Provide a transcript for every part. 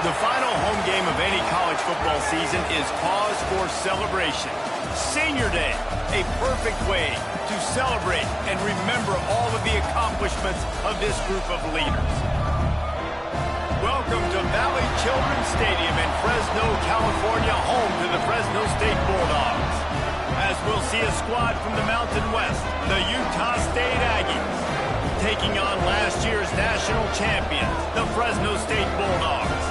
The final home game of any college football season is cause for celebration. Senior Day, a perfect way to celebrate and remember all of the accomplishments of this group of leaders. Welcome to Valley Children's Stadium in Fresno, California, home to the Fresno State Bulldogs. As we'll see a squad from the Mountain West, the Utah State Aggies, taking on last year's national champions, the Fresno State Bulldogs.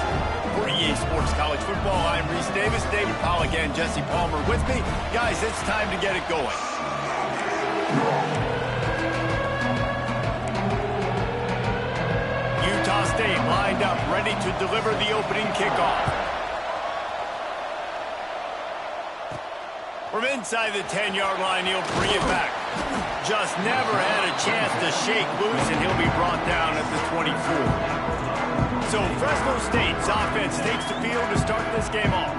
For EA Sports College Football, I'm Reese Davis, David Pollack, and Jesse Palmer with me. Guys, it's time to get it going. Utah State lined up, ready to deliver the opening kickoff. From inside the 10-yard line, he'll bring it back. Just never had a chance to shake loose, and he'll be brought down at the 24. So Fresno State's offense takes the field to start this game off.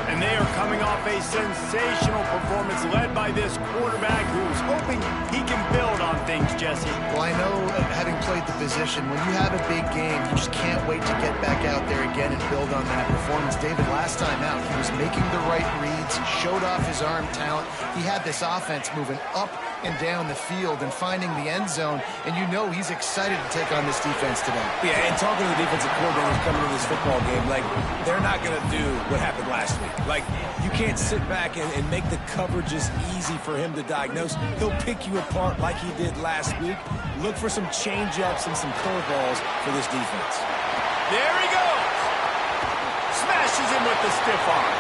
And they are coming off a sensational performance led by this quarterback who's hoping he can build on things, Jesse. Well, I know, having played the position, when you have a big game, you just can't wait to get back out there again and build on that performance. David, last time out, he was making the right reads. He showed off his arm talent. He had this offense moving up and down the field and finding the end zone, and you know he's excited to take on this defense today. Yeah, and talking to the defensive coordinators coming into this football game, like, they're not going to do what happened last week. Like, you can't sit back and make the coverages easy for him to diagnose. He'll pick you apart like he did last week. Look for some change-ups and some curveballs for this defense. There he goes. Smashes him with the stiff arm.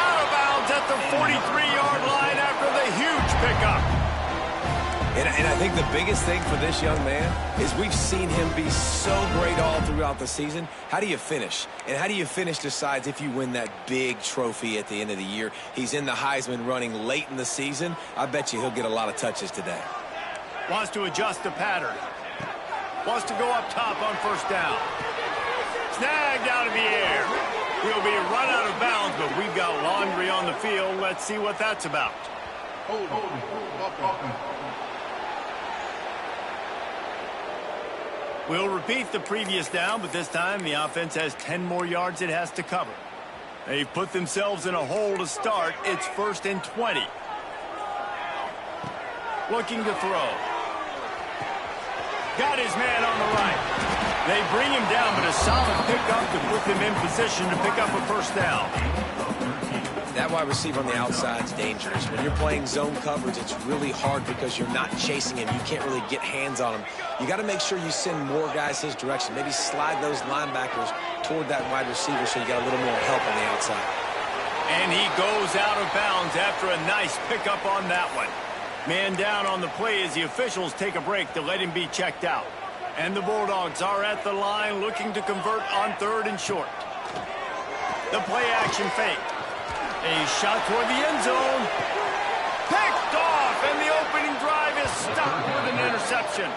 Out of bounds at the 43-yard line after the huge pickup. And I think the biggest thing for this young man is we've seen him be so great all throughout the season. How do you finish? And how do you finish decides if you win that big trophy at the end of the year. He's in the Heisman running late in the season. I bet you he'll get a lot of touches today. Wants to adjust the pattern. Wants to go up top on first down. Snagged out of the air. He'll be run out of bounds, but we've got laundry on the field. Let's see what that's about. We'll repeat the previous down, but this time the offense has 10 more yards it has to cover. They've put themselves in a hole to start. It's 1st and 20. Looking to throw. Got his man on the right. They bring him down, but a solid pickup to put them in position to pick up a first down. That wide receiver on the outside is dangerous. When you're playing zone coverage, it's really hard because you're not chasing him. You can't really get hands on him. You got to make sure you send more guys his direction. Maybe slide those linebackers toward that wide receiver so you got a little more help on the outside. And he goes out of bounds after a nice pickup on that one. Man down on the play as the officials take a break to let him be checked out. And the Bulldogs are at the line looking to convert on 3rd and short. The play action fake. A shot toward the end zone. Picked off, and the opening drive is stopped with an interception.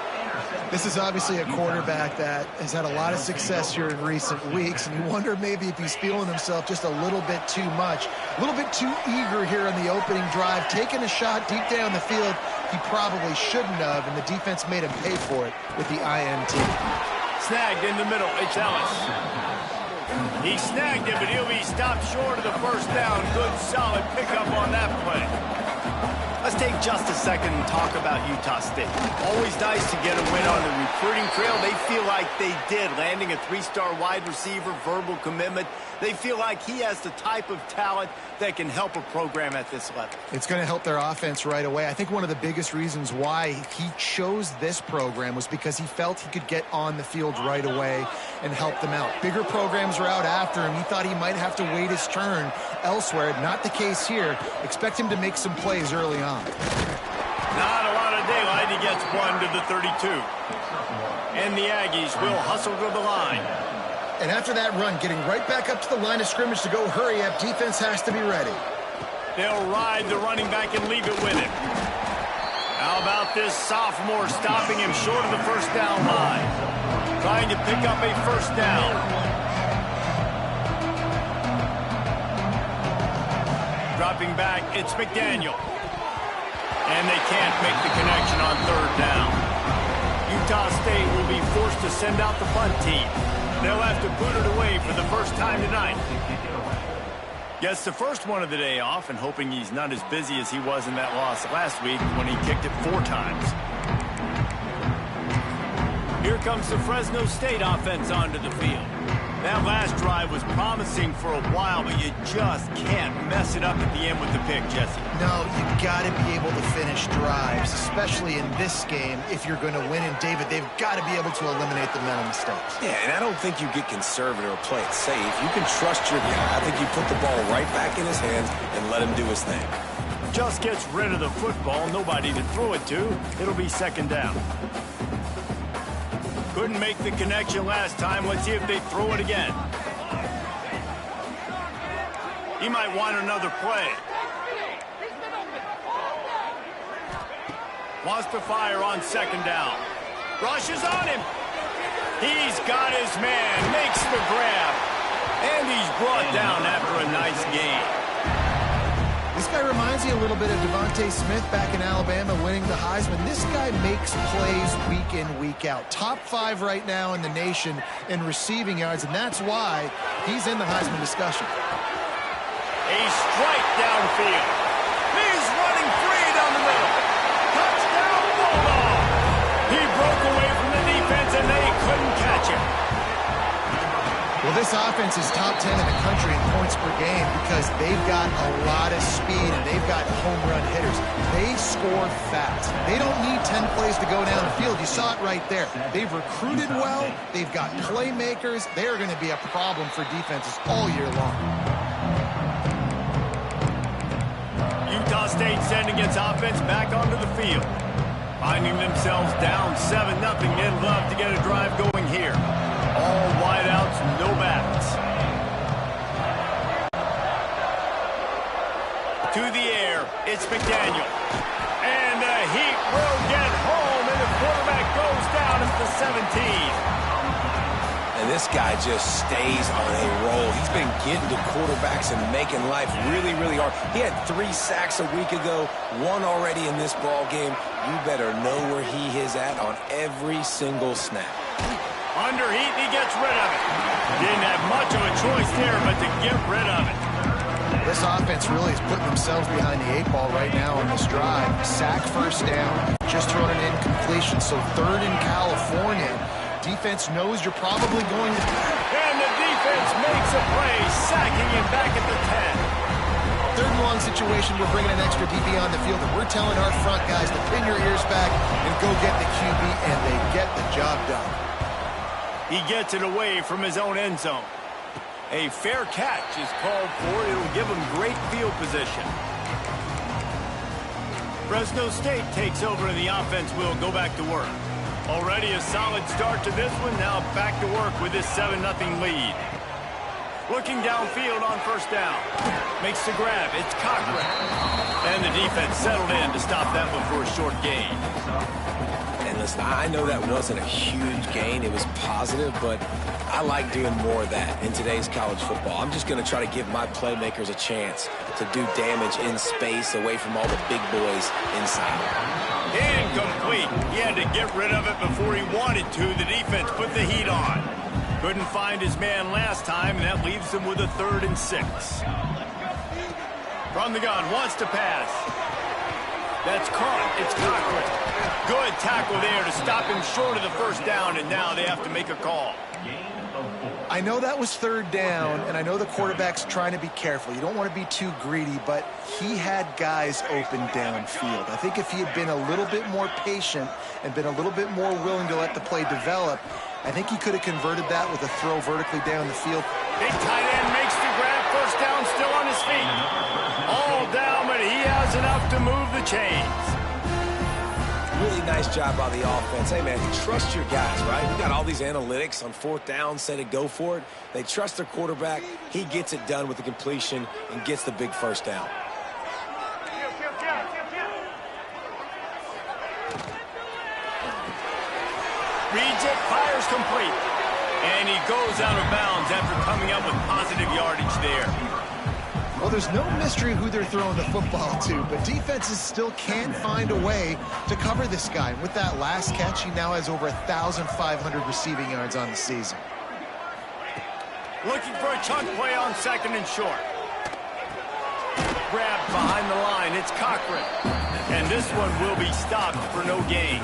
This is obviously a quarterback that has had a lot of success here in recent weeks, and you wonder maybe if he's feeling himself just a little bit too much, a little bit too eager here on the opening drive, taking a shot deep down the field he probably shouldn't have, and the defense made him pay for it with the INT. Snagged in the middle, it's Ellis. He snagged it, but he'll be stopped short of the first down. Good, solid pickup on that play. Let's take just a second and talk about Utah State. Always nice to get a win on the recruiting trail. They feel like they did, landing a 3-star wide receiver, verbal commitment. They feel like he has the type of talent that can help a program at this level. It's going to help their offense right away. I think one of the biggest reasons why he chose this program was because he felt he could get on the field right away and help them out. Bigger programs were out after him. He thought he might have to wait his turn elsewhere. Not the case here. Expect him to make some plays early on. Not a lot of daylight. He gets one to the 32. And the Aggies will hustle to the line. And after that run, getting right back up to the line of scrimmage to go hurry up, defense has to be ready. They'll ride the running back and leave it with him. How about this sophomore stopping him short of the first down line? Trying to pick up a first down. Dropping back, it's McDaniel. And they can't make the connection on 3rd down. Utah State will be forced to send out the punt team. They'll have to boot it away for the first time tonight. Gets the first one of the day off and hoping he's not as busy as he was in that loss last week when he kicked it 4 times. Here comes the Fresno State offense onto the field. That last drive was promising for a while, but you just can't mess it up at the end with the pick, Jesse. No, you got to be able to finish drives, especially in this game if you're going to win. And, David, they've got to be able to eliminate the mental mistakes. Yeah, and I don't think you get conservative or play it safe. You can trust your guy. I think you put the ball right back in his hands and let him do his thing. Just gets rid of the football, nobody to throw it to. It'll be second down. Couldn't make the connection last time. Let's see if they throw it again. He might want another play. Wants to fire on second down. Rushes on him. He's got his man. Makes the grab. And he's brought down after a nice gain. This guy reminds me a little bit of Devontae Smith back in Alabama winning the Heisman. This guy makes plays week in, week out. Top 5 right now in the nation in receiving yards, and that's why he's in the Heisman discussion. A strike downfield. He's running free down the middle. Touchdown, Bulldog. He broke away from the defense, and they couldn't catch him. Well, this offense is top 10 in the country in points per game because they've got a lot of speed and they've got home run hitters. They score fast. They don't need 10 plays to go down the field. You saw it right there. They've recruited well. They've got playmakers. They are going to be a problem for defenses all year long. Utah State sending its offense back onto the field. Finding themselves down 7-0, they'd love to get a drive going here. All wideouts, no backs. To the air, it's McDaniel. And the heat will get home, and the quarterback goes down at the 17. And this guy just stays on a roll. He's been getting to quarterbacks and making life really, really hard. He had 3 sacks a week ago, 1 already in this ball game. You better know where he is at on every single snap. Under heat, he gets rid of it. Didn't have much of a choice there, but to get rid of it. This offense really is putting themselves behind the 8 ball right now on this drive. Sack first down, just thrown an incompletion, so 3rd in California. Defense knows you're probably going to... And the defense makes a play, sacking him back at the 10. 3rd and long situation, we're bringing an extra DB on the field, and we're telling our front guys to pin your ears back and go get the QB, and they get the job done. He gets it away from his own end zone. A fair catch is called for. It'll give him great field position. Fresno State takes over, and the offense will go back to work. Already a solid start to this one. Now back to work with this 7-0 lead. Looking downfield on first down. Makes the grab. It's Cochran. And the defense settled in to stop that before a short gain. And listen, I know that wasn't a huge gain. It was positive, but I like doing more of that in today's college football. I'm just going to try to give my playmakers a chance to do damage in space away from all the big boys inside. Incomplete. He had to get rid of it before he wanted to. The defense put the heat on. Couldn't find his man last time, and that leaves him with a 3rd and 6. From the gun, wants to pass. That's caught. It's Cochran. Good tackle there to stop him short of the first down, and now they have to make a call. I know that was 3rd down, and I know the quarterback's trying to be careful. You don't want to be too greedy, but he had guys open downfield. I think if he had been a little bit more patient and been a little bit more willing to let the play develop, I think he could have converted that with a throw vertically down the field. Big tight end makes the grab. First down, still on his feet. All down, but he has enough to move the chains. Really nice job by the offense. Hey, man, trust your guys, right? You got all these analytics on 4th down, set it, go for it. They trust their quarterback. He gets it done with the completion and gets the big first down. Reads it, fires complete. And he goes out of bounds after coming up with positive yardage there. Well, there's no mystery who they're throwing the football to, but defenses still can't find a way to cover this guy. With that last catch, he now has over 1,500 receiving yards on the season. Looking for a chunk play on second and short. Grabbed behind the line. It's Cochran. And this one will be stopped for no gain.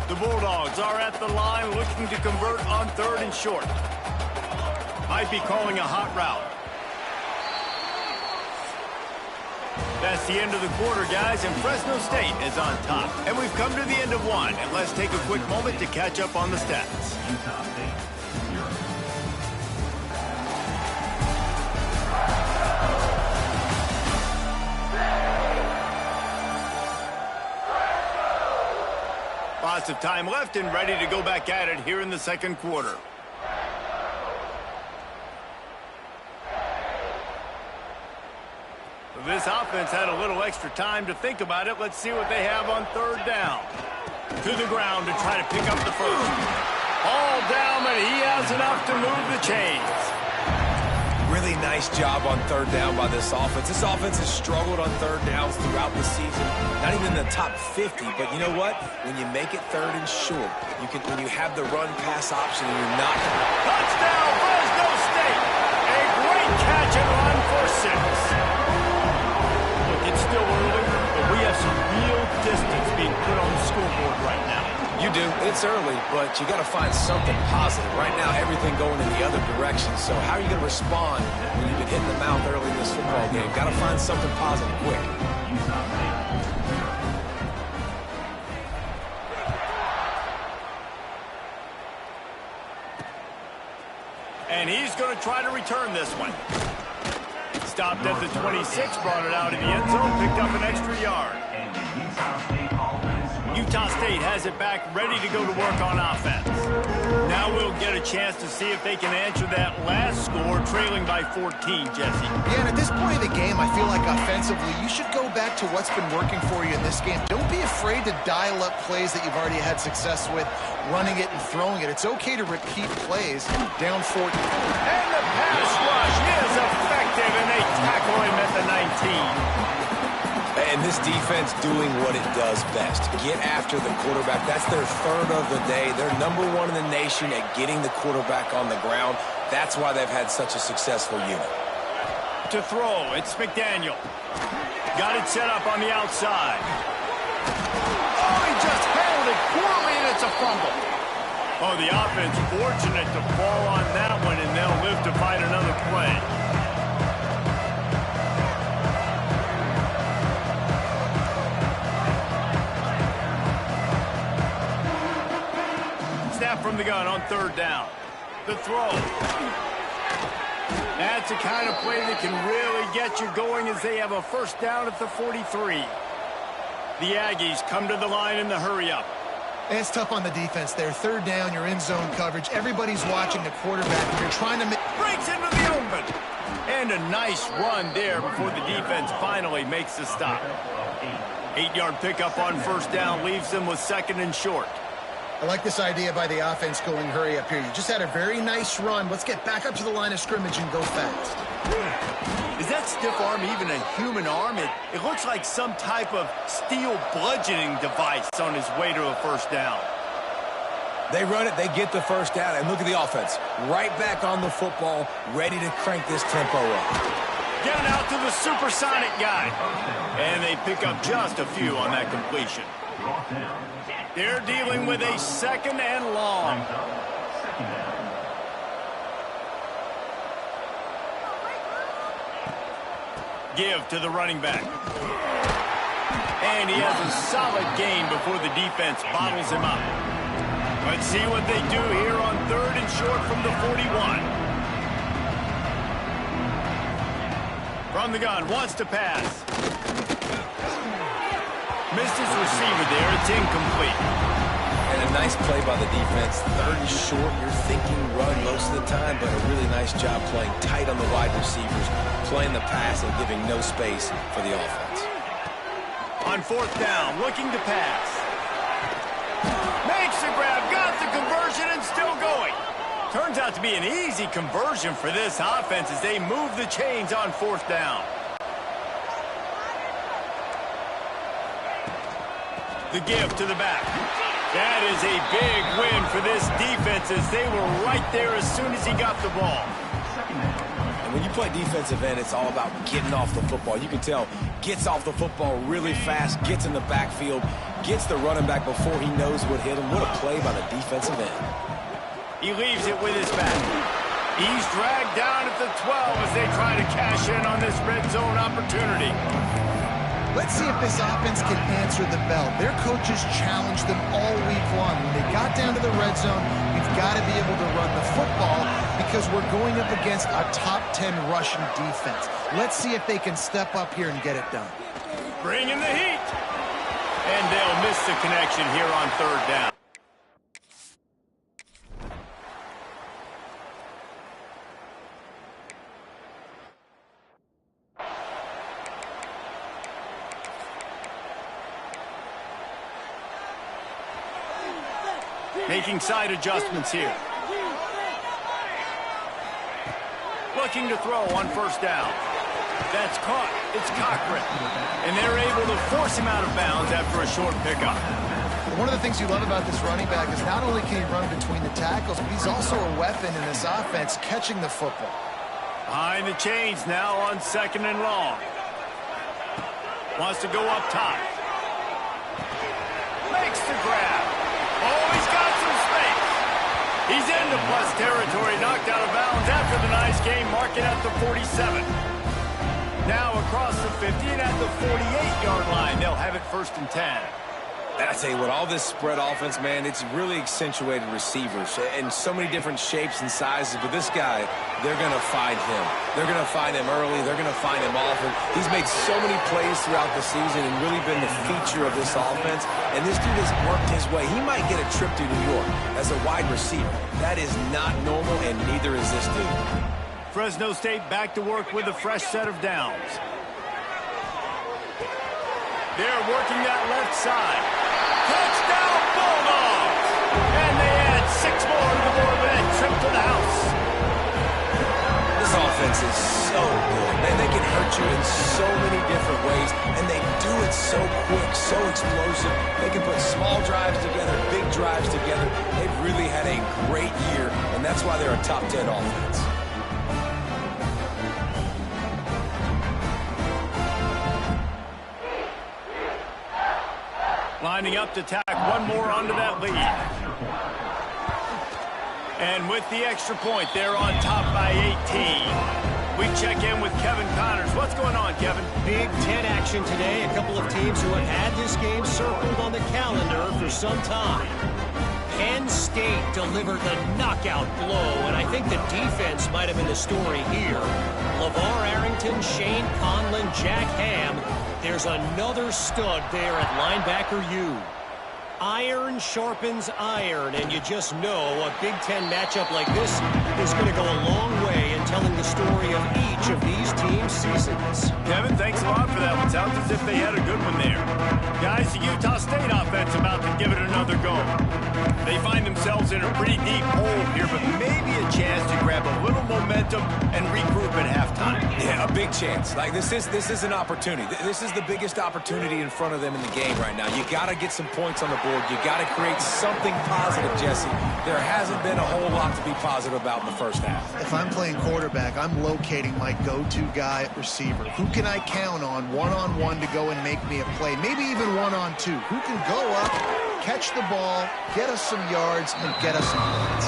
The Bulldogs are at the line looking to convert on third and short. Might be calling a hot route. That's the end of the quarter, guys, and Fresno State is on top. And we've come to the end of one, and let's take a quick moment to catch up on the stats. Lots of time left and ready to go back at it here in the second quarter. This offense had a little extra time to think about it. Let's see what they have on third down. To the ground to try to pick up the first. All down, but he has enough to move the chains. Really nice job on third down by this offense. This offense has struggled on third downs throughout the season. Not even in the top 50, but you know what? When you make it third and short, when you have the run-pass option and you're not... Touchdown, Fresno State! A great catch and run for 6. It's still early, but we have some real distance being put on the scoreboard right now. You do. It's early, but you got to find something positive. Right now, everything going in the other direction. So how are you going to respond when you've been hitting the mouth early in this football game? Got to find something positive quick. And he's going to try to return this one. Stopped at the 26, brought it out in the end zone, picked up an extra yard. Utah State has it back, ready to go to work on offense. Now we'll get a chance to see if they can answer that last score, trailing by 14, Jesse. Yeah, and at this point of the game, I feel like offensively, you should go back to what's been working for you in this game. Don't be afraid to dial up plays that you've already had success with, running it and throwing it. It's okay to repeat plays down 14. And the pass rush is effective, and they tackle him at the 19. And this defense doing what it does best. Get after the quarterback. That's their third of the day. They're number one in the nation at getting the quarterback on the ground. That's why they've had such a successful unit. To throw, it's McDaniel. Got it set up on the outside. Oh, he just handled it poorly, and it's a fumble. Oh, the offense fortunate to fall on that one, and they'll live to fight another play. Snap from the gun on third down. The throw. That's the kind of play that can really get you going as they have a first down at the 43. The Aggies come to the line in the hurry-up. It's tough on the defense there. Third down, you're in zone coverage. Everybody's watching the quarterback, and you're trying to make... Breaks into the open. And a nice run there before the defense finally makes the stop. 8-yard pickup on first down leaves them with second and short. I like this idea by the offense going hurry up here. You just had a very nice run. Let's get back up to the line of scrimmage and go fast. Is that stiff arm even a human arm? It looks like some type of steel bludgeoning device on his way to a first down. They run it, they get the first down, and look at the offense. Right back on the football, ready to crank this tempo up. Get it out to the supersonic guy. And they pick up just a few on that completion. They're dealing with a second and long. Give to the running back. And he has a solid gain before the defense bottles him up. Let's see what they do here on third and short from the 41. From the gun, wants to pass. Missed his receiver there. It's incomplete. And a nice play by the defense. Third and short, you're thinking run most of the time, but a really nice job playing tight on the wide receivers, playing the pass and giving no space for the offense. On fourth down, looking to pass. Makes the grab, got the conversion, and still going. Turns out to be an easy conversion for this offense as they move the chains on fourth down. The give to the back. That is a big win for this defense as they were right there as soon as he got the ball. And when you play defensive end, it's all about getting off the football. You can tell, gets off the football really fast, gets in the backfield, gets the running back before he knows what hit him. What a play by the defensive end. He leaves it with his back. He's dragged down at the 12 as they try to cash in on this red zone opportunity. Let's see if this offense can answer the bell. Their coaches challenged them all week long. When they got down to the red zone, we've got to be able to run the football because we're going up against a top 10 rushing defense. Let's see if they can step up here and get it done. Bring in the heat. And they'll miss the connection here on third down. Making side adjustments here. Looking to throw on first down. That's caught. It's Cochran. And they're able to force him out of bounds after a short pickup. One of the things you love about this running back is not only can he run between the tackles, but he's also a weapon in this offense catching the football. Behind the chains now on second and long. Wants to go up top. Makes the grab. Oh, he's got some space. He's into plus territory, knocked out of bounds after the nice game, marking at the 47. Now across the 50 and at the 48-yard line. They'll have it first and 10. And I tell you what, all this spread offense, man, it's really accentuated receivers in so many different shapes and sizes. But this guy, they're going to find him. They're going to find him early. They're going to find him often. He's made so many plays throughout the season and really been the feature of this offense. And this dude has worked his way. He might get a trip to New York as a wide receiver. That is not normal, and neither is this dude. Fresno State back to work with a fresh set of downs. They're working that left side. Touchdown Bulldogs! And they add 6 more to the board with that trip to the house. This offense is so good. Man, they can hurt you in so many different ways, and they do it so quick, so explosive. They can put small drives together, big drives together. They've really had a great year, and that's why they're a top 10 offense. Lining up to tack one more onto that lead. And with the extra point, they're on top by 18. We check in with Kevin Connors. What's going on, Kevin? Big Ten action today. A couple of teams who have had this game circled on the calendar for some time. Penn State delivered the knockout blow, and I think the defense might have been the story here. LeVar Arrington, Shane Conlon, Jack Ham. There's another stud there at linebacker U. Iron sharpens iron, and you just know a Big Ten matchup like this is going to go a long way in telling the story of each of these teams' seasons. Kevin, thanks a lot for that one. Sounds as if they had a good one there. Guys, the Utah State offense about to give it another go. They find themselves in a pretty deep hole here, but maybe a chance to grab a little momentum and regroup at halftime. Yeah, a big chance. Like this is an opportunity. This is the biggest opportunity in front of them in the game right now. You got to get some points on the board. You got to create something positive, Jesse. There hasn't been a whole lot to be positive about in the first half. If I'm playing quarterback, I'm locating my go-to guy at receiver. Who can I count on one-on-one to go and make me a play? Maybe even one-on-two. Who can go up, catch the ball, get us some yards, and get us some points?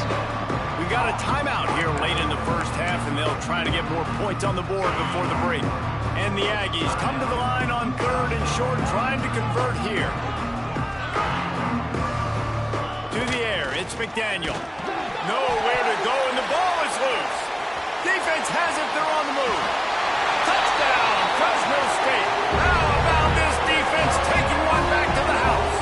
We got a timeout here late in the first half, and they'll try to get more points on the board before the break. And the Aggies come to the line on third and short, trying to convert here. To the air, it's McDaniel. Nowhere to go, and the ball is loose. Defense has it, they're on the move. Touchdown, Fresno State. How about this defense taking one back to the house?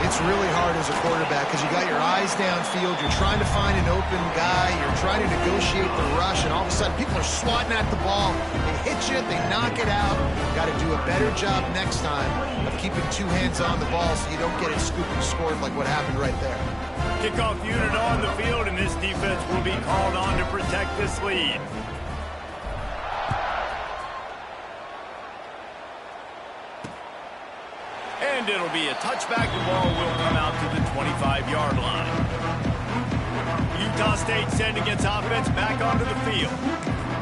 It's really hard as a quarterback because you got your eyes downfield, you're trying to find an open guy, you're trying to negotiate the rush, and all of a sudden people are swatting at the ball. They hit you, they knock it out. Got to do a better job next time of keeping two hands on the ball so you don't get it scooped and scored like what happened right there. Kickoff unit on the field, and this defense will be called on to protect this lead. And it'll be a touchback. The ball will come out to the 25-yard line. Utah State sending its offense back onto the field.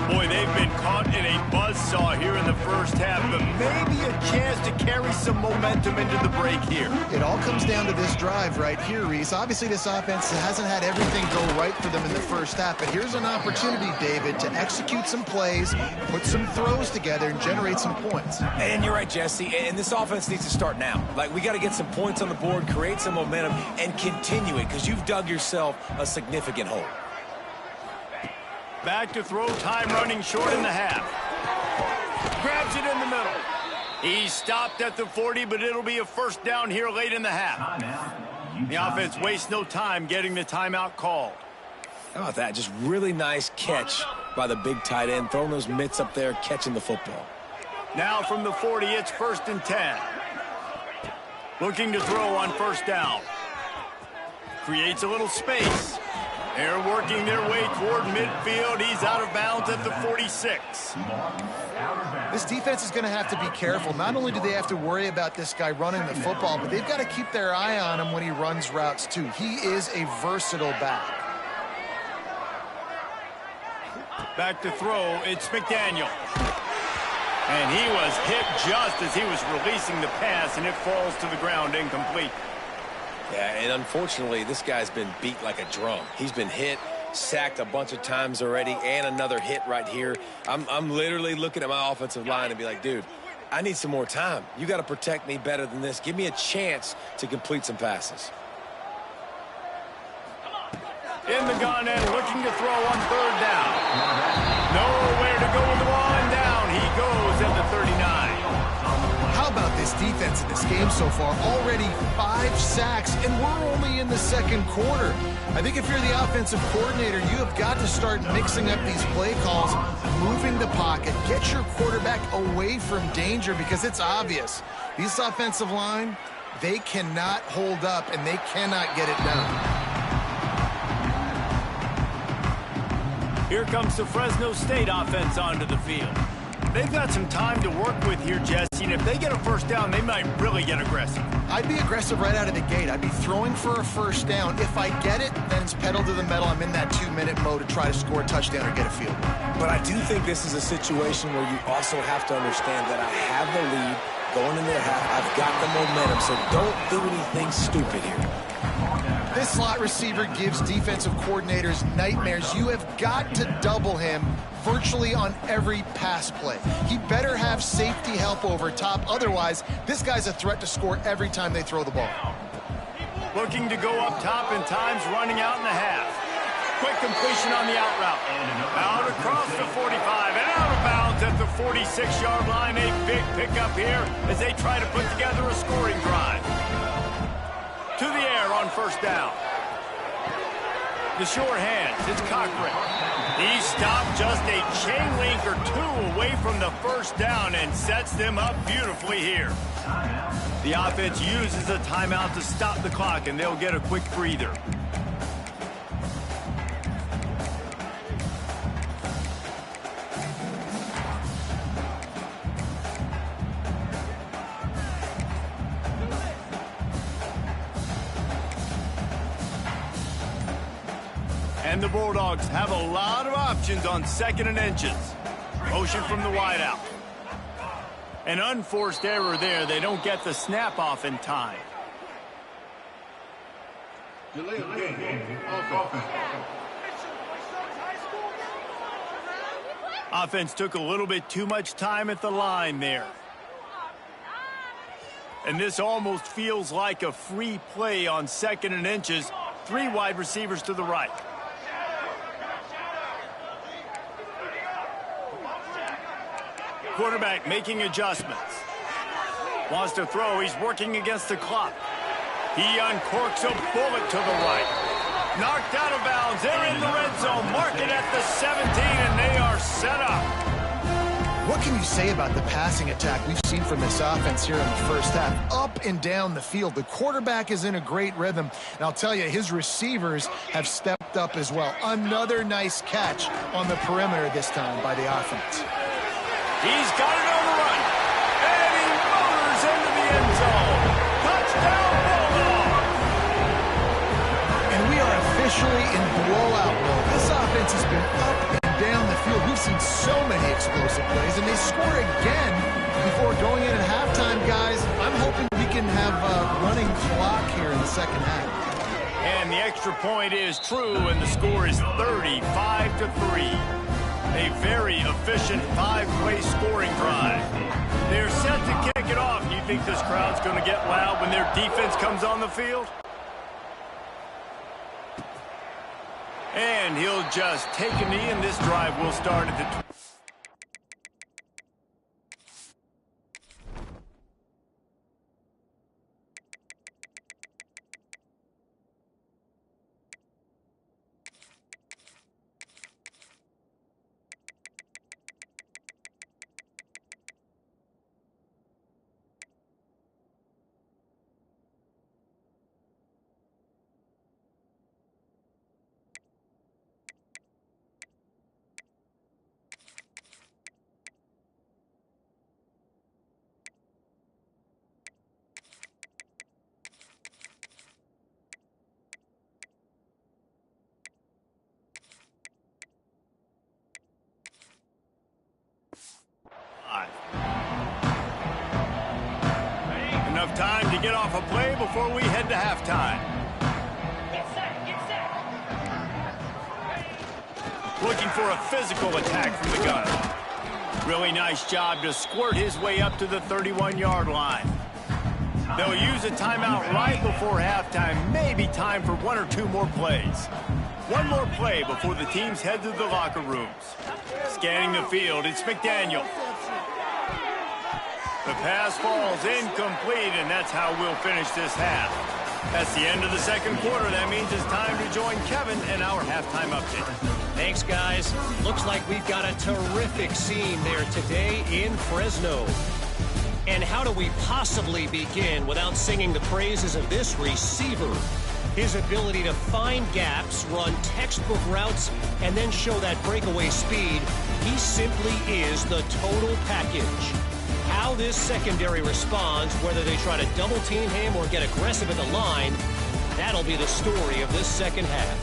Boy, they've been caught in a buzzsaw here in the first half, but maybe a chance to carry some momentum into the break here. It all comes down to this drive right here, Reese. Obviously, this offense hasn't had everything go right for them in the first half, but here's an opportunity, David, to execute some plays, put some throws together, and generate some points. And you're right, Jesse, and this offense needs to start now. Like, we got to get some points on the board, create some momentum, and continue it, because you've dug yourself a significant hole. Back to throw, time running short in the half. Grabs it in the middle. He stopped at the 40, but it'll be a first down here late in the half. The offense wastes no time getting the timeout called. How about that? Just really nice catch by the big tight end, throwing those mitts up there, catching the football. Now from the 40, it's 1st and 10. Looking to throw on first down. Creates a little space. They're working their way toward midfield. He's out of bounds at the 46. This defense is going to have to be careful. Not only do they have to worry about this guy running the football, but they've got to keep their eye on him when he runs routes too. He is a versatile back. Back to throw, it's McDaniel. And he was hit just as he was releasing the pass, and it falls to the ground incomplete. Yeah, and unfortunately, this guy's been beat like a drum. He's been hit, sacked a bunch of times already, and another hit right here. I'm literally looking at my offensive line and be like, dude, I need some more time. You got to protect me better than this. Give me a chance to complete some passes. In the gun and looking to throw on third down. Nowhere to go with the ball, and down he goes at the 39. How about this defense in this game so far? Already 5 sacks, and we're only in the second quarter. I think if you're the offensive coordinator, you have got to start mixing up these play calls, moving the pocket, get your quarterback away from danger, because it's obvious. This offensive line, they cannot hold up, and they cannot get it done. Here comes the Fresno State offense onto the field. They've got some time to work with here, Jesse, and if they get a first down, they might really get aggressive. I'd be aggressive right out of the gate. I'd be throwing for a first down. If I get it, then it's pedal to the metal. I'm in that 2-minute mode to try to score a touchdown or get a field goal. But I do think this is a situation where you also have to understand that I have the lead going into the half. I've got the momentum, so don't do anything stupid here. This slot receiver gives defensive coordinators nightmares. You have got to double him virtually on every pass play. He better have safety help over top. Otherwise, this guy's a threat to score every time they throw the ball. Looking to go up top, and time's running out in the half. Quick completion on the out route. Out across the 45 and out of bounds at the 46-yard line. A big pickup here as they try to put together a scoring drive. To the air on first down. The sure hands, it's Cochran. He stopped just a chain link or 2 away from the first down and sets them up beautifully here. The offense uses a timeout to stop the clock, and they'll get a quick breather. And the Bulldogs have a lot of options on 2nd and inches. Motion from the wideout. An unforced error there. They don't get the snap off in time. Offense took a little bit too much time at the line there. And this almost feels like a free play on 2nd and inches. 3 wide receivers to the right. Quarterback making adjustments. Wants to throw. He's working against the clock. He uncorks a bullet to the right. Knocked out of bounds. They're in the red zone. Mark it at the 17, and they are set up. What can you say about the passing attack we've seen from this offense here in the first half? Up and down the field. The quarterback is in a great rhythm. And I'll tell you, his receivers have stepped up as well. Another nice catch on the perimeter this time by the offense. He's got it on the run. And he motors into the end zone. especially in blowout mode. This offense has been up and down the field. We've seen so many explosive plays, and they score again before going in at halftime, guys. I'm hoping we can have a running clock here in the second half. And the extra point is true, and the score is 35-3. A very efficient five-play scoring drive. They're set to kick it off. Do you think this crowd's going to get loud when their defense comes on the field? And he'll just take a knee, and this drive will start at the enough time to get off a play before we head to halftime. Looking for a physical attack from the gun. Really nice job to squirt his way up to the 31-yard line. They'll use a timeout right before halftime. Maybe time for one or two more plays. One more play before the teams head to the locker rooms. Scanning the field, it's McDaniel. The pass falls incomplete, and that's how we'll finish this half. That's the end of the second quarter. That means it's time to join Kevin and our halftime update. Thanks, guys. Looks like we've got a terrific scene there today in Fresno. And how do we possibly begin without singing the praises of this receiver? His ability to find gaps, run textbook routes, and then show that breakaway speed. He simply is the total package. How this secondary responds, whether they try to double-team him or get aggressive at the line, that'll be the story of this second half.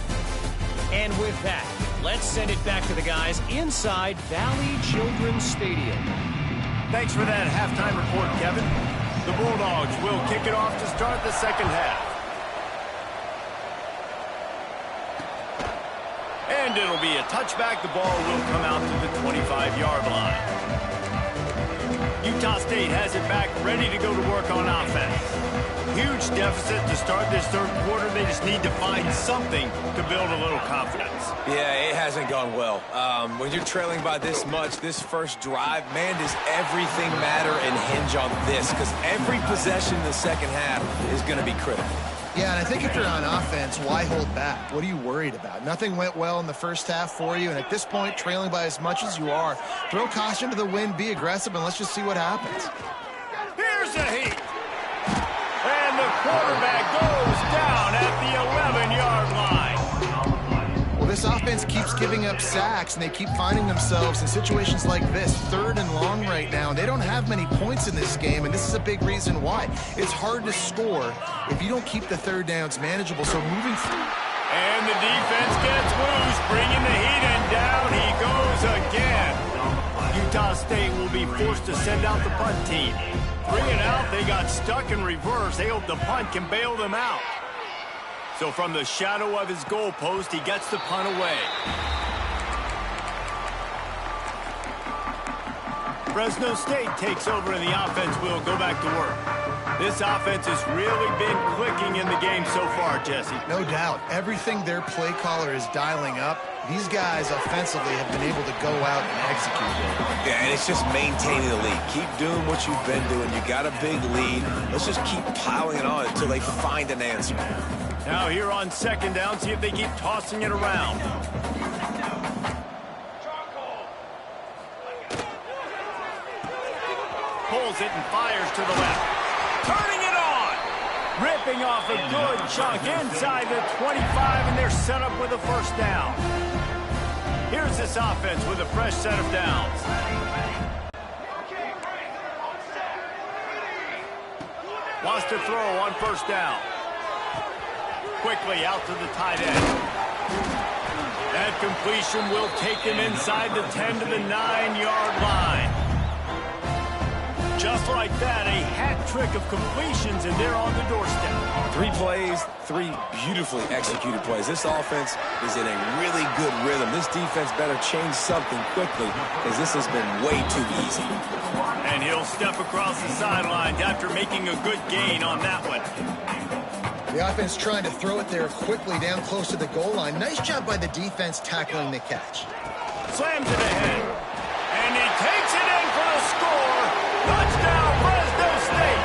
And with that, let's send it back to the guys inside Valley Children's Stadium. Thanks for that halftime report, Kevin. The Bulldogs will kick it off to start the second half. And it'll be a touchback. The ball will come out to the 25-yard line. Utah State has it back, ready to go to work on offense. Huge deficit to start this third quarter. They just need to find something to build a little confidence. Yeah, it hasn't gone well. When you're trailing by this much, this first drive, man, does everything matter and hinge on this? Because every possession in the second half is going to be critical. Yeah, and I think if you're on offense, why hold back? What are you worried about? Nothing went well in the first half for you, and at this point, trailing by as much as you are, throw caution to the wind, be aggressive, and let's just see what happens. Here's a heat. And the quarterback goes down at the 11-yard line. Well, this offense keeps giving up sacks, and they keep finding themselves in situations like this, third and long right now. They don't have many points in this game, and this is a big reason why. It's hard to score if you don't keep the third downs manageable, so moving through. And the defense gets loose, bringing the heat, and down he goes again. Utah State will be forced to send out the punt team. 3 and out, they got stuck in reverse. They hope the punt can bail them out. So from the shadow of his goalpost, he gets the punt away. Fresno State takes over and the offense will go back to work. This offense has really been clicking in the game so far, Jesse. No doubt. Everything their play caller is dialing up, these guys offensively have been able to go out and execute it. Yeah, and it's just maintaining the lead. Keep doing what you've been doing. You got a big lead. Let's just keep piling it on until they find an answer. Now here on second down, see if they keep tossing it around. Pulls it and fires to the left. Turning it on! Ripping off a good chunk inside the 25, and they're set up with a first down. Here's this offense with a fresh set of downs. Wants to throw on first down. Quickly out to the tight end. That completion will take them inside the 10 to the 9-yard line. Just like that, a hat trick of completions, and they're on the doorstep. 3 plays, 3 beautifully executed plays. This offense is in a really good rhythm. This defense better change something quickly, because this has been way too easy. And he'll step across the sidelines after making a good gain on that one. The offense trying to throw it there quickly down close to the goal line. Nice job by the defense tackling the catch. Slams it ahead. And he takes it in for the score. Touchdown, Fresno State.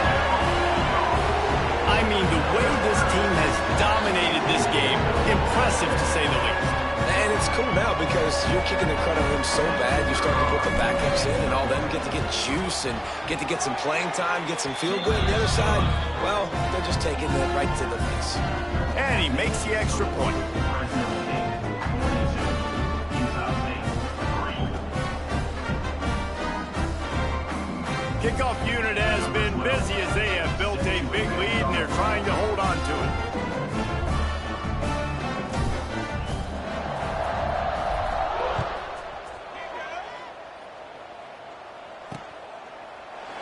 I mean, the way this team has dominated this game, impressive to say the least. And it's cool now because you're kicking the credit of them so bad, you start to put the backups in, and all them get to get juice and get to get some playing time, get some field good. And the other side, well, they're just taking it right to the face. And he makes the extra point. Kickoff unit has been busy as they have built a big lead, and they're trying to hold on to it.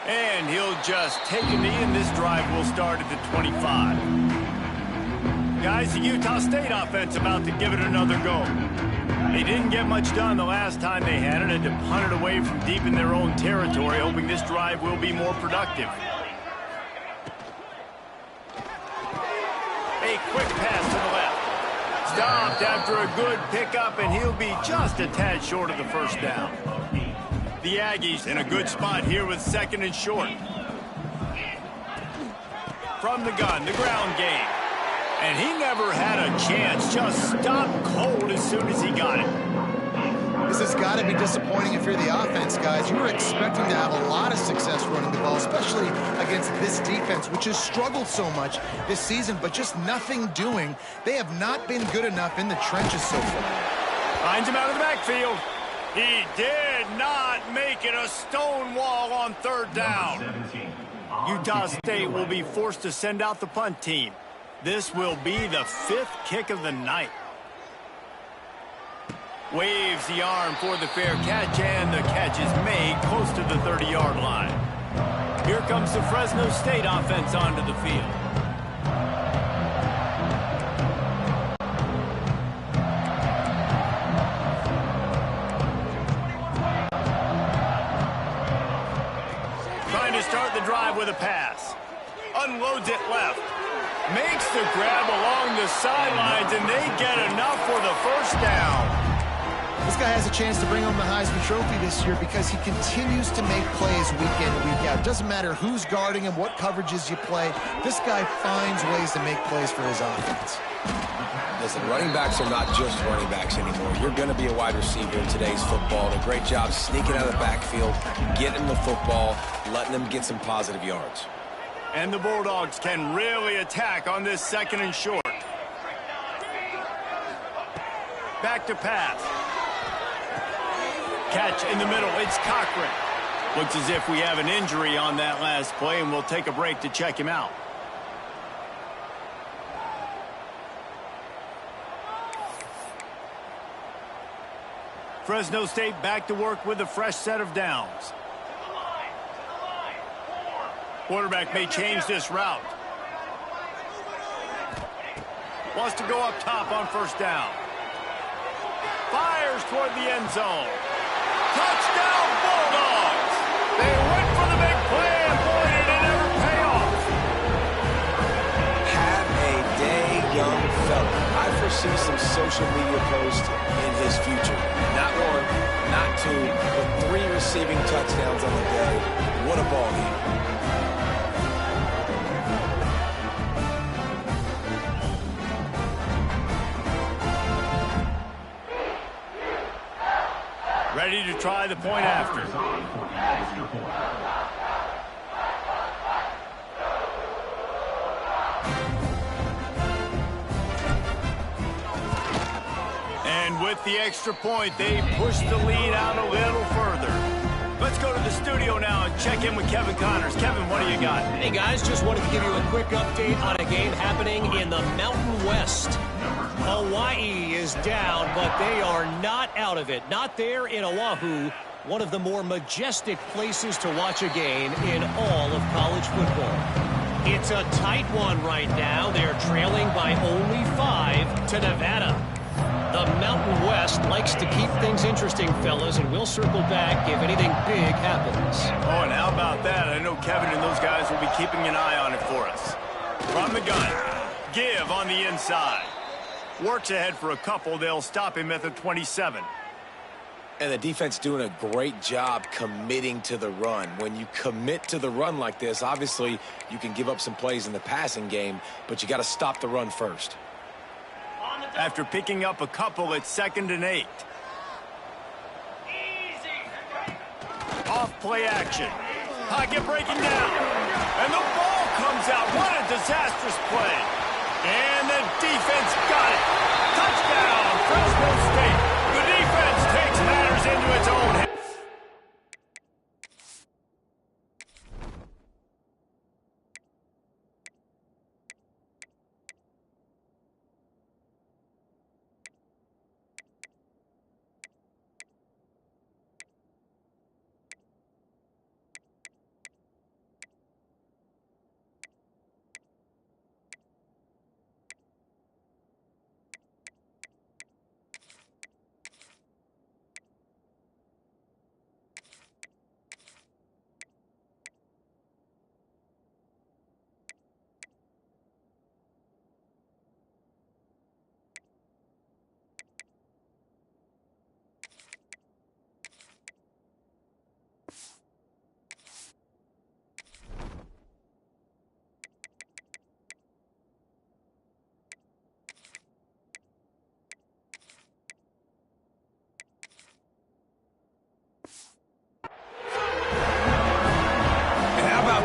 And he'll just take a knee, and this drive will start at the 25. Guys, the Utah State offense about to give it another go. They didn't get much done the last time they had it, and to punt it away from deep in their own territory, hoping this drive will be more productive. A quick pass to the left. Stopped after a good pickup, and he'll be just a tad short of the first down. The Aggies in a good spot here with 2nd and short. From the gun, the ground game. And he never had a chance, just stopped cold as soon as he got it. This has got to be disappointing if you're the offense, guys. You were expecting to have a lot of success running the ball, especially against this defense, which has struggled so much this season, but just nothing doing. They have not been good enough in the trenches so far. Finds him out of the backfield. He did not make it a stone wall on 3rd down. Utah State will be forced to send out the punt team. This will be the 5th kick of the night. Waves the arm for the fair catch, and the catch is made close to the 30-yard line. Here comes the Fresno State offense onto the field. Trying to start the drive with a pass. Unloads it left. Makes the grab along the sidelines, and they get enough for the first down. This guy has a chance to bring home the Heisman Trophy this year because he continues to make plays week in and week out. Doesn't matter who's guarding him, what coverages you play. This guy finds ways to make plays for his offense. Listen, running backs are not just running backs anymore. You're going to be a wide receiver in today's football. And a great job sneaking out of the backfield, getting the football, letting them get some positive yards. And the Bulldogs can really attack on this 2nd and short. Back to pass. Catch in the middle. It's Cochran. Looks as if we have an injury on that last play, and we'll take a break to check him out. Fresno State back to work with a fresh set of downs. Quarterback may change this route. Wants to go up top on 1st down. Fires toward the end zone. Touchdown, Bulldogs! They went for the big play, and boy, did it ever pay off. Have a day, young fella. I foresee some social media posts in his future. Not 1, not 2, but 3 receiving touchdowns on the day. What a ball game. Ready to try the point after. And with the extra point, they push the lead out a little further. Let's go to the studio now and check in with Kevin Connors. Kevin, what do you got? Hey, guys, just wanted to give you a quick update on a game happening in the Mountain West. Hawaii is down, but they are not out of it. Not there in Oahu, one of the more majestic places to watch a game in all of college football. It's a tight one right now. They're trailing by only 5 to Nevada. The Mountain West likes to keep things interesting, fellas, and we'll circle back if anything big happens. Oh, and how about that? I know Kevin and those guys will be keeping an eye on it for us. From the gun, give on the inside. Works ahead for a couple. They'll stop him at the 27. And the defense doing a great job committing to the run. When you commit to the run like this, obviously you can give up some plays in the passing game, but you got to stop the run first. After picking up a couple, it's 2nd and 8. Off play action. Pocket breaking down. And the ball comes out. What a disastrous play. And the defense got it. Touchdown, Fresno State. The defense takes matters into its own hands.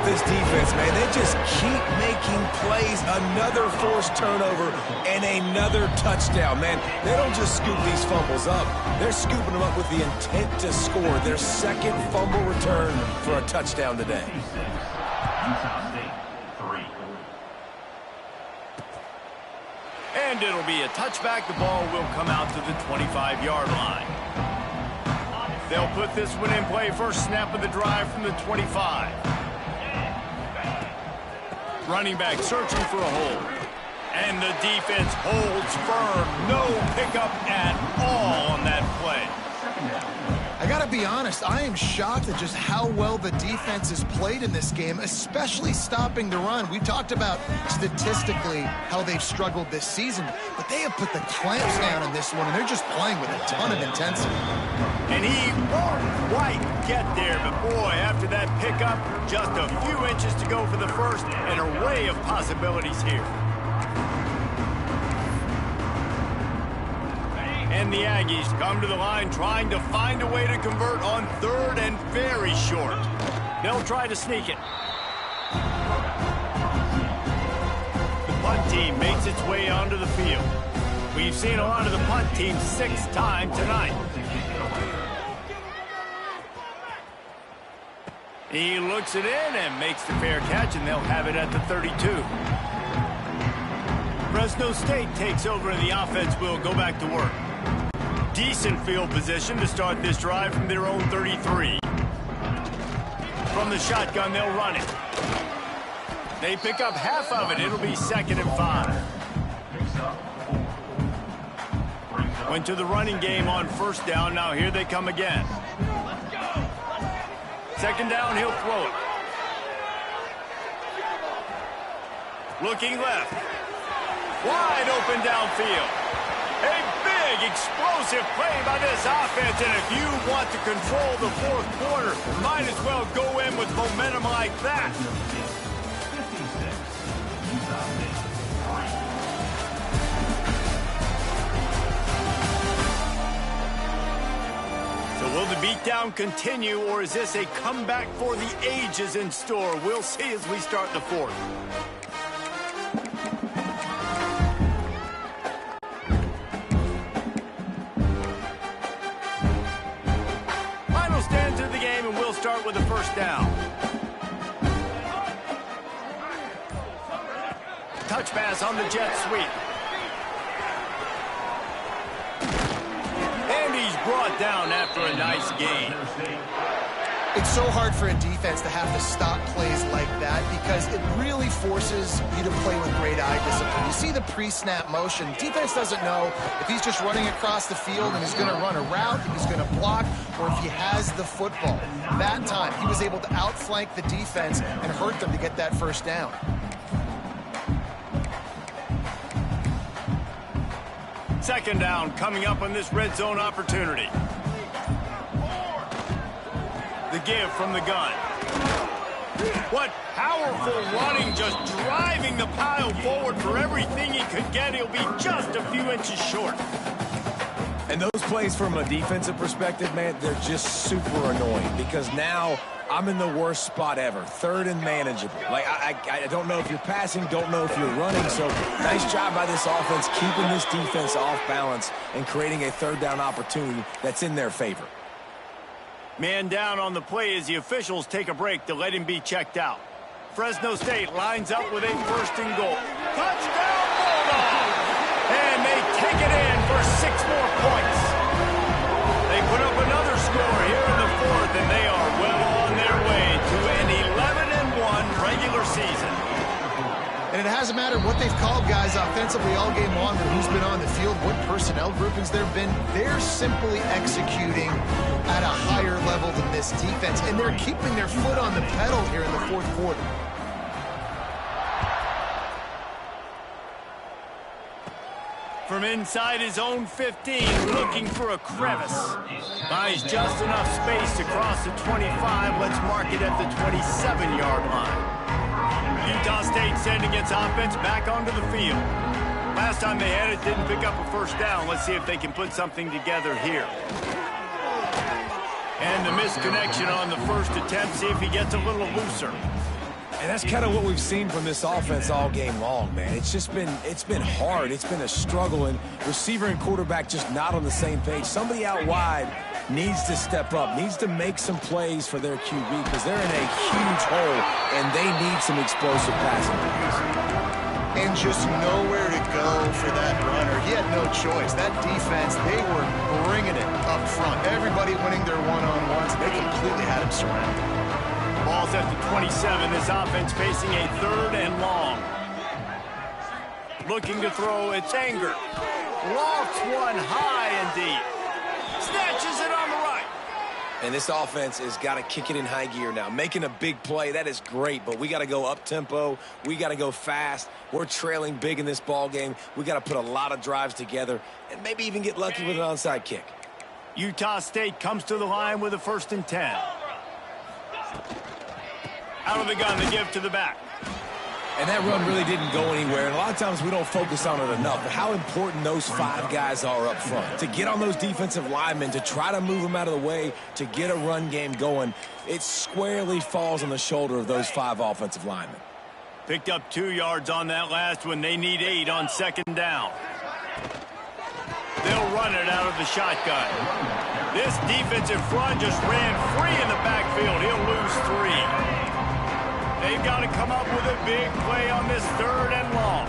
This defense, man, they just keep making plays. Another forced turnover and another touchdown, man. They don't just scoop these fumbles up. They're scooping them up with the intent to score. Their 2nd fumble return for a touchdown today. And it'll be a touchback. The ball will come out to the 25-yard line. They'll put this one in play. First snap of the drive from the 25. Running back searching for a hole. And the defense holds firm. No pickup at all on that play. I got to be honest, I am shocked at just how well the defense has played in this game, especially stopping the run. We talked about statistically how they've struggled this season, but they have put the clamps down in this one, and they're just playing with a ton of intensity. And he won't quite get there, but boy, after that pickup, just a few inches to go for the first, an array of possibilities here. And the Aggies come to the line trying to find a way to convert on 3rd and very short. They'll try to sneak it. The punt team makes its way onto the field. We've seen a lot of the punt team 6 times tonight. He looks it in and makes the fair catch, and they'll have it at the 32. Fresno State takes over, and the offense will go back to work. Decent field position to start this drive from their own 33. From the shotgun, they'll run it. They pick up half of it. It'll be 2nd and 5. Went to the running game on 1st down. Now here they come again. 2nd down, he'll throw it. Looking left. Wide open downfield. A big, explosive play by this offense, and if you want to control the 4th quarter, might as well go in with momentum like that. So will the beatdown continue, or is this a comeback for the ages in store? We'll see as we start the 4th. with a first down. Touch pass on the jet sweep. And he's brought down after a nice gain. It's so hard for a defense to have to stop plays like that because it really forces you to play with great eye discipline. You see the pre-snap motion. Defense doesn't know if he's just running across the field and he's going to run a route, if he's going to block, or if he has the football. That time, he was able to outflank the defense and hurt them to get that first down. Second down coming up on this red zone opportunity. The give from the gun. What powerful running, just driving the pile forward for everything he could get. He'll be just a few inches short. And those plays from a defensive perspective, man, they're just super annoying because now I'm in the worst spot ever. Third and manageable. Like, I don't know if you're passing, don't know if you're running. So nice job by this offense keeping this defense off balance and creating a third down opportunity that's in their favor. Man down on the play as the officials take a break to let him be checked out. Fresno State lines up with a first and goal. Touchdown, Bulldogs! And they take it in for 6 more points. They put up another score here in the fourth, and they are well on their way to an 11-1 regular season. And it hasn't mattered what they've called guys offensively all game long or who's been on the field, what personnel groupings there have been. They're simply executing at a higher level than this defense, and they're keeping their foot on the pedal here in the fourth quarter. From inside his own 15, looking for a crevice. Buys just enough space to cross the 25. Let's mark it at the 27-yard line. Utah State sending its offense back onto the field. Last time they had it, didn't pick up a first down. Let's see if they can put something together here. And the misconnection on the first attempt. See if he gets a little looser. And that's kind of what we've seen from this offense all game long, man. It's been hard. It's been a struggle, and receiver and quarterback just not on the same page. Somebody out wide needs to step up, needs to make some plays for their QB because they're in a huge hole, and they need some explosive passing plays. And just nowhere to go for that runner. He had no choice. That defense, they were bringing it up front. Everybody winning their one-on-ones. They completely had him surrounded. Ball's at the 27. This offense facing a third and long. Looking to throw, it's Anger. Lofts one high and deep. Snatches it on the right. And this offense has got to kick it in high gear now. Making a big play, that is great, but we got to go up-tempo. We got to go fast. We're trailing big in this ball game. We got to put a lot of drives together and maybe even get lucky with an onside kick. Utah State comes to the line with a 1st and 10. Out of the gun, the give to the back. And that run really didn't go anywhere. And a lot of times we don't focus on it enough. But how important those 5 guys are up front. To get on those defensive linemen, to try to move them out of the way, to get a run game going, it squarely falls on the shoulder of those 5 offensive linemen. Picked up 2 yards on that last one. They need 8 on 2nd down. They'll run it out of the shotgun. This defensive front just ran free in the backfield. He'll lose 3. They've got to come up with a big play on this 3rd and long.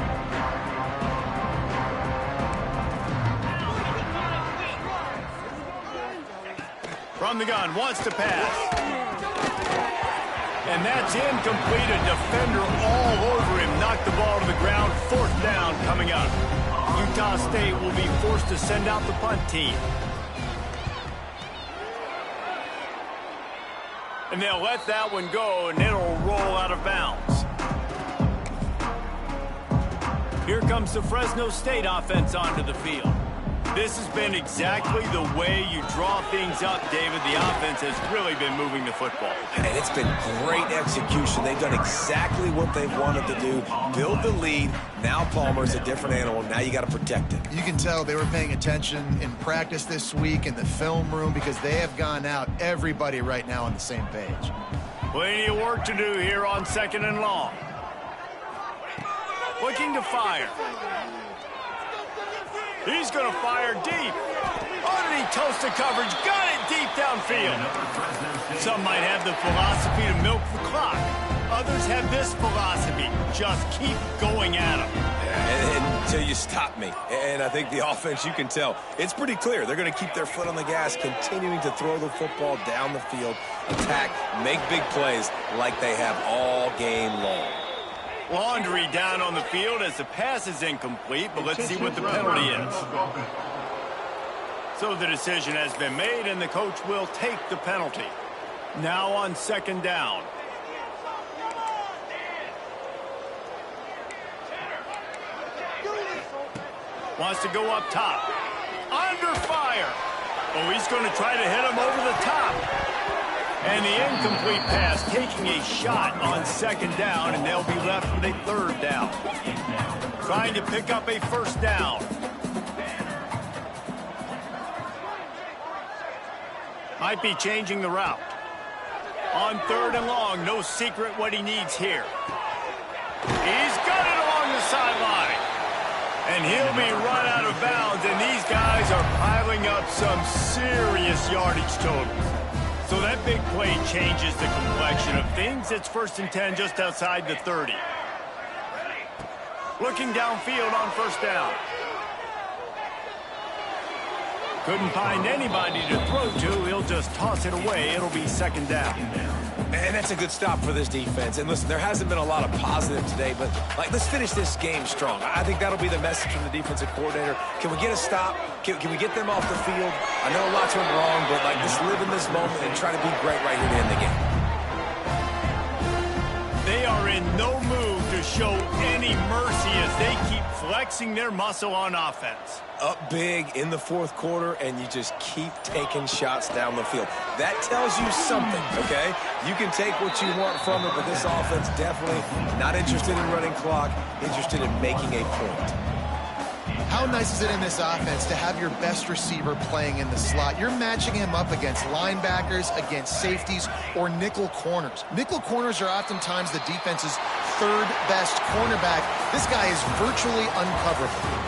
From the gun, wants to pass. And that's incomplete. A defender all over him. Knocked the ball to the ground. 4th down coming up. Utah State will be forced to send out the punt team. And they'll let that one go, and it'll roll out of bounds. Here comes the Fresno State offense onto the field. This has been exactly the way you draw things up, David. The offense has really been moving the football. And it's been great execution. They've done exactly what they've wanted to do. Build the lead. Now Palmer's a different animal. Now you got to protect it. You can tell they were paying attention in practice this week in the film room because they have gone out, everybody right now on the same page. Plenty of work to do here on 2nd and long. Looking to fire. He's going to fire deep. Underneath toast the coverage. Got it deep downfield. Some might have the philosophy to milk the clock. Others have this philosophy. Just keep going at them. And until you stop me. And I think the offense, you can tell, it's pretty clear. They're going to keep their foot on the gas, continuing to throw the football down the field, attack, make big plays like they have all game long. Laundry down on the field as the pass is incomplete, but let's see what the penalty is. So the decision has been made, and the coach will take the penalty. Now on second down. Wants to go up top. Under fire. Oh, he's going to try to hit him over the top. And the incomplete pass taking a shot on second down, and they'll be left with a third down. Trying to pick up a first down. Might be changing the route. On third and long, no secret what he needs here. He's got it along the sideline. And he'll be run out of bounds, and these guys are piling up some serious yardage totals. So that big play changes the complexion of things. It's 1st and 10 just outside the 30. Looking downfield on first down. Couldn't find anybody to throw to. He'll just toss it away. It'll be second down. And that's a good stop for this defense. And listen, there hasn't been a lot of positive today, but let's finish this game strong. I think that'll be the message from the defensive coordinator. Can we get a stop? Can we get them off the field? I know lots went wrong, but just live in this moment and try to be great right here to end the game. They are in no mood to show any mercy as they keep flexing their muscle on offense. Up big in the fourth quarter, and you just keep taking shots down the field. That tells you something, okay? You can take what you want from it, but this offense definitely not interested in running clock, interested in making a point. How nice is it in this offense to have your best receiver playing in the slot? You're matching him up against linebackers, against safeties, or nickel corners. Nickel corners are oftentimes the defense's third best cornerback. This guy is virtually uncoverable.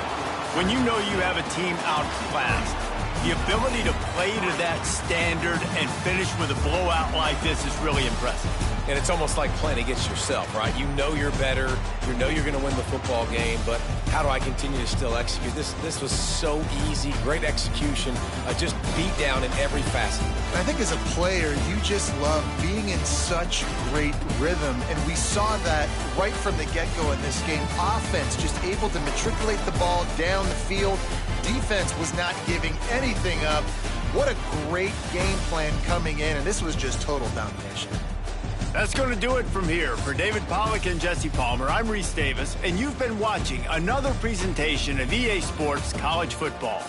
When you know you have a team outclassed, the ability to play to that standard and finish with a blowout like this is really impressive. And it's almost like playing against yourself, right? You know you're better. You know you're going to win the football game, but how do I continue to still execute? This was so easy. Great execution. Just beat down in every facet. I think as a player, you just love being in such great rhythm, and we saw that right from the get-go in this game. Offense just able to matriculate the ball down the field. Defense was not giving anything up. What a great game plan coming in, and this was just total domination. That's going to do it from here. For David Pollack and Jesse Palmer, I'm Reese Davis, and you've been watching another presentation of EA Sports College Football.